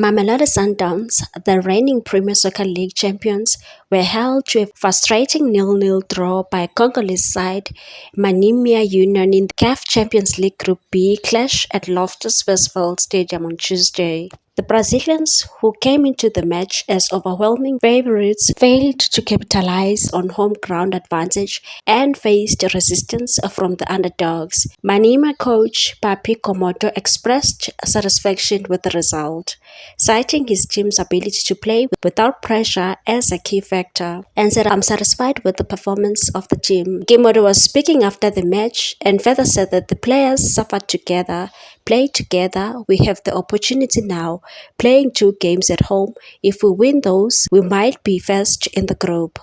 Mamelodi Sundowns, the reigning Premier Soccer League champions, were held to a frustrating 0-0 draw by Congolese side Manimia Union in the CAF Champions League Group B clash at Loftus Versfeld Stadium on Tuesday. The Brazilians, who came into the match as overwhelming favorites, failed to capitalize on home ground advantage and faced resistance from the underdogs. Manima coach Papi Komodo expressed satisfaction with the result, citing his team's ability to play without pressure as a key factor, and said, "I'm satisfied with the performance of the team." Komodo was speaking after the match and further said that the players suffered together, played together. We have the opportunity now, playing 2 games at home. If we win those, we might be first in the group.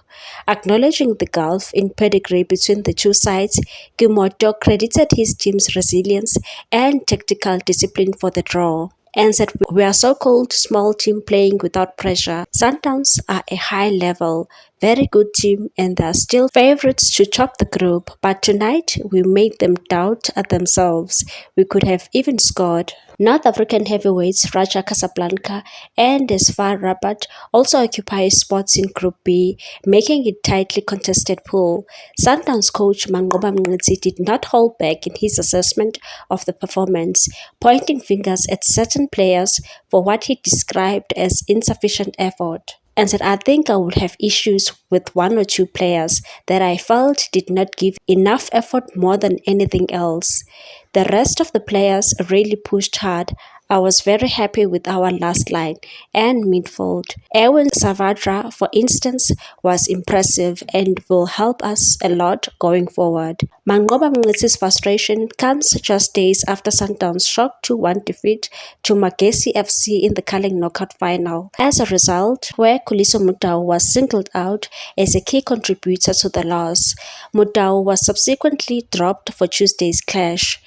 Acknowledging the gulf in pedigree between the two sides, Komodo credited his team's resilience and tactical discipline for the draw, and said, "We are so-called small team playing without pressure. Sundowns are a high-level, very good team and they're still favorites to top the group, but tonight we made them doubt themselves. We could have even scored." North African heavyweights Raja Casablanca and FAR Rabat also occupy spots in Group B, making it tightly contested pool. Sundowns coach Mangoba Mngqisi did not hold back in his assessment of the performance, pointing fingers at certain players for what he described as insufficient effort, and said, "I think I would have issues with 1 or 2 players that I felt did not give enough effort more than anything else. The rest of the players really pushed hard. I was very happy with our last line and midfield. Erwin Savadra, for instance, was impressive and will help us a lot going forward." Mangoba Mngqisi's frustration comes just days after Sundowns' shock 2-1 defeat to Magesi FC in the Carling knockout final. As a result, where Khuliso Mudau was singled out as a key contributor to the loss, Mudau was subsequently dropped for Tuesday's clash.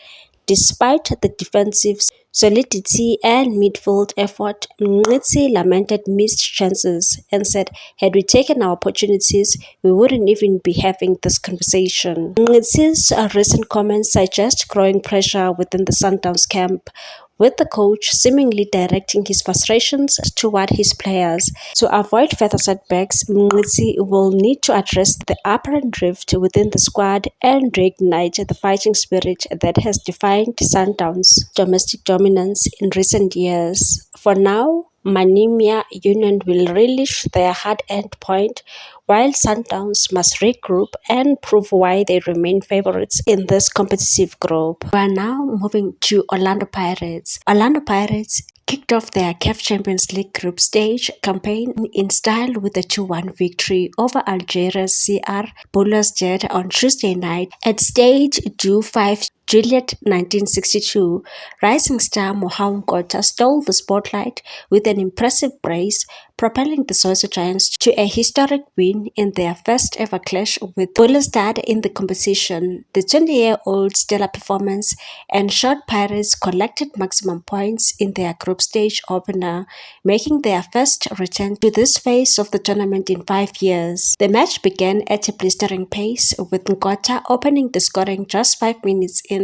Despite the defensive solidity and midfield effort, Mngqisi lamented missed chances and said, "Had we taken our opportunities, we wouldn't even be having this conversation." Mngqisi's recent comments suggest growing pressure within the Sundowns camp, with the coach seemingly directing his frustrations toward his players. To avoid further setbacks, Mngqisi will need to address the apparent rift within the squad and reignite the fighting spirit that has defined Sundowns' domestic dominance in recent years. For now, Manimia Union will relish their hard-earned point, while Sundowns must regroup and prove why they remain favorites in this competitive group. We are now moving to Orlando Pirates. Orlando Pirates kicked off their CAF Champions League group stage campaign in style with a 2-1 victory over Algeria's CR Belouizdad on Tuesday night at Stade du 5 Juillet 1962. Rising star Mohamed Kota stole the spotlight with an impressive brace, propelling the Soweto Giants to a historic win in their first ever clash with Belouizdad in the competition. The 20-year-old stellar performance ensured Pirates collected maximum points in their group stage opener, making their first return to this phase of the tournament in 5 years. The match began at a blistering pace, with Nkota opening the scoring just 5 minutes in.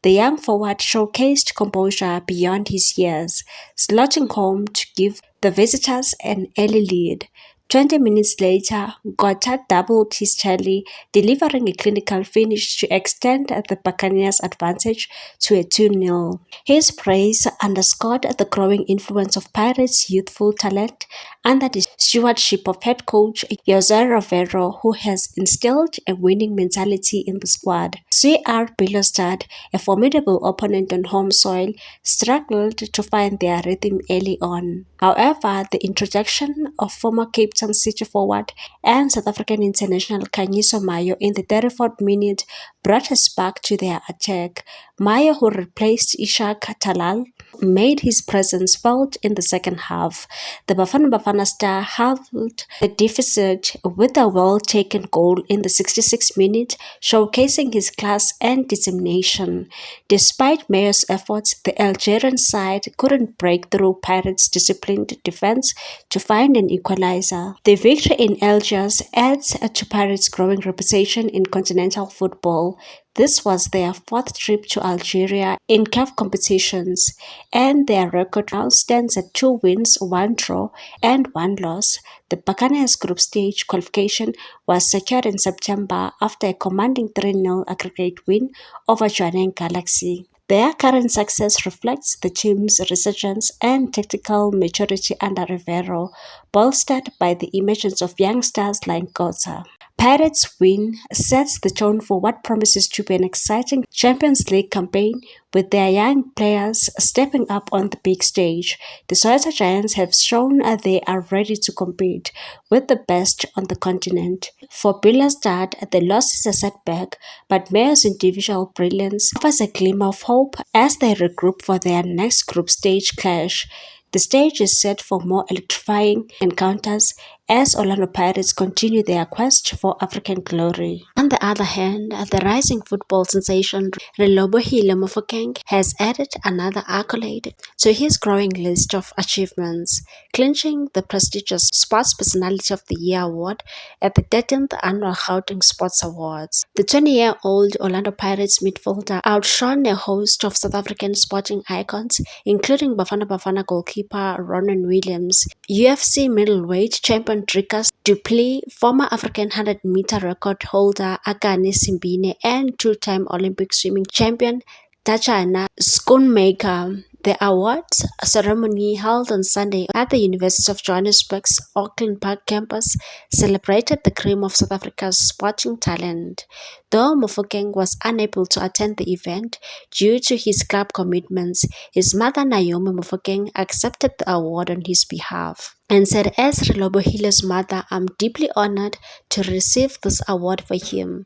The young forward showcased composure beyond his years, slotting home to give the visitors an early lead. 20 minutes later, Nkota doubled his tally, delivering a clinical finish to extend the Buccaneers' advantage to a 2-0. His praise underscored the growing influence of Pirates' youthful talent under the stewardship of head coach Jose Rivero, who has instilled a winning mentality in the squad. CR Belouizdad, a formidable opponent on home soil, struggled to find their rhythm early on. However, the introduction of former Cape Town City forward and South African international Kanyiso Mayo in the 34th minute brought a spark to their attack. Mayo, who replaced Ishak Talal, made his presence felt in the second half. The Bafana star halved the deficit with a well-taken goal in the 66th minute, showcasing his class and determination. Despite Mayo's efforts, the Algerian side couldn't break through Pirates' disciplined defense to find an equalizer. The victory in Algiers adds to Pirates' growing reputation in continental football. This was their fourth trip to Algeria in CAF competitions, and their record now stands at 2 wins, 1 draw, and 1 loss. The Buccaneers group stage qualification was secured in September after a commanding 3-0 aggregate win over Jwaneng Galaxy. Their current success reflects the team's resurgence and tactical maturity under Rivero, bolstered by the emergence of young stars like Gotha. Pirates' win sets the tone for what promises to be an exciting Champions League campaign, with their young players stepping up on the big stage. The Soweto Giants have shown that they are ready to compete with the best on the continent. For Billestad, the loss is a setback, but Mayer's individual brilliance offers a glimmer of hope as they regroup for their next group stage clash. The stage is set for more electrifying encounters as Orlando Pirates continue their quest for African glory. On the other hand, the rising football sensation Relebohile Mofokeng has added another accolade to his growing list of achievements, clinching the prestigious Sports Personality of the Year award at the 13th Annual Gauteng Sports Awards. The 20-year-old Orlando Pirates midfielder outshone a host of South African sporting icons, including Bafana Bafana goalkeeper Ronan Williams, UFC middleweight champion Dricus du Plessis, former African 100-meter record holder Akani Simbine, and two-time Olympic swimming champion Tatiana Schoonmaker. The awards ceremony, held on Sunday at the University of Johannesburg's Auckland Park campus, celebrated the cream of South Africa's sporting talent. Though Mofokeng was unable to attend the event due to his club commitments, his mother Naomi Mofokeng accepted the award on his behalf and said, "As Relebohile's mother, I'm deeply honored to receive this award for him.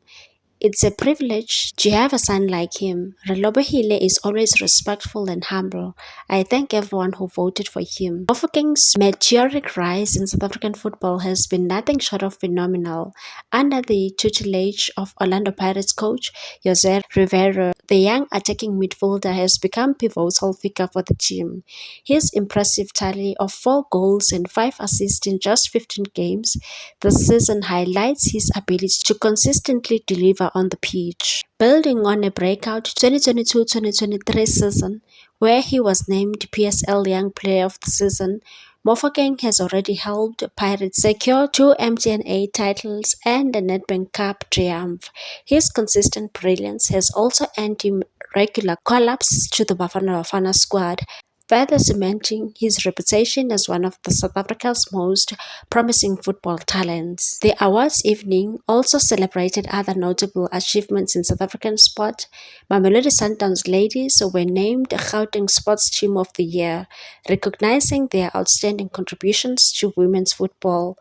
It's a privilege to have a son like him. Relebohile is always respectful and humble. I thank everyone who voted for him." Mofokeng's meteoric rise in South African football has been nothing short of phenomenal. Under the tutelage of Orlando Pirates coach Jose Rivero, the young attacking midfielder has become a pivotal figure for the team. His impressive tally of 4 goals and 5 assists in just 15 games this season highlights his ability to consistently deliver on the pitch. Building on a breakout 2022-2023 season, where he was named PSL Young Player of the Season, Mofokeng has already helped Pirates secure 2 MTN8 titles and a Nedbank Cup triumph. His consistent brilliance has also earned him regular call-ups to the Bafana Bafana squad, further cementing his reputation as one of South Africa's most promising football talents. The awards evening also celebrated other notable achievements in South African sport. Mamelodi Sundowns ladies were named Gauteng Sports Team of the Year, recognizing their outstanding contributions to women's football.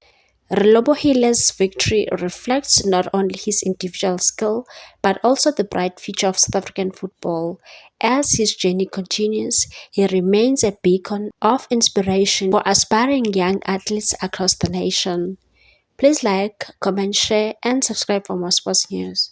Relebohile's victory reflects not only his individual skill, but also the bright future of South African football. As his journey continues, he remains a beacon of inspiration for aspiring young athletes across the nation. Please like, comment, share, and subscribe for more sports news.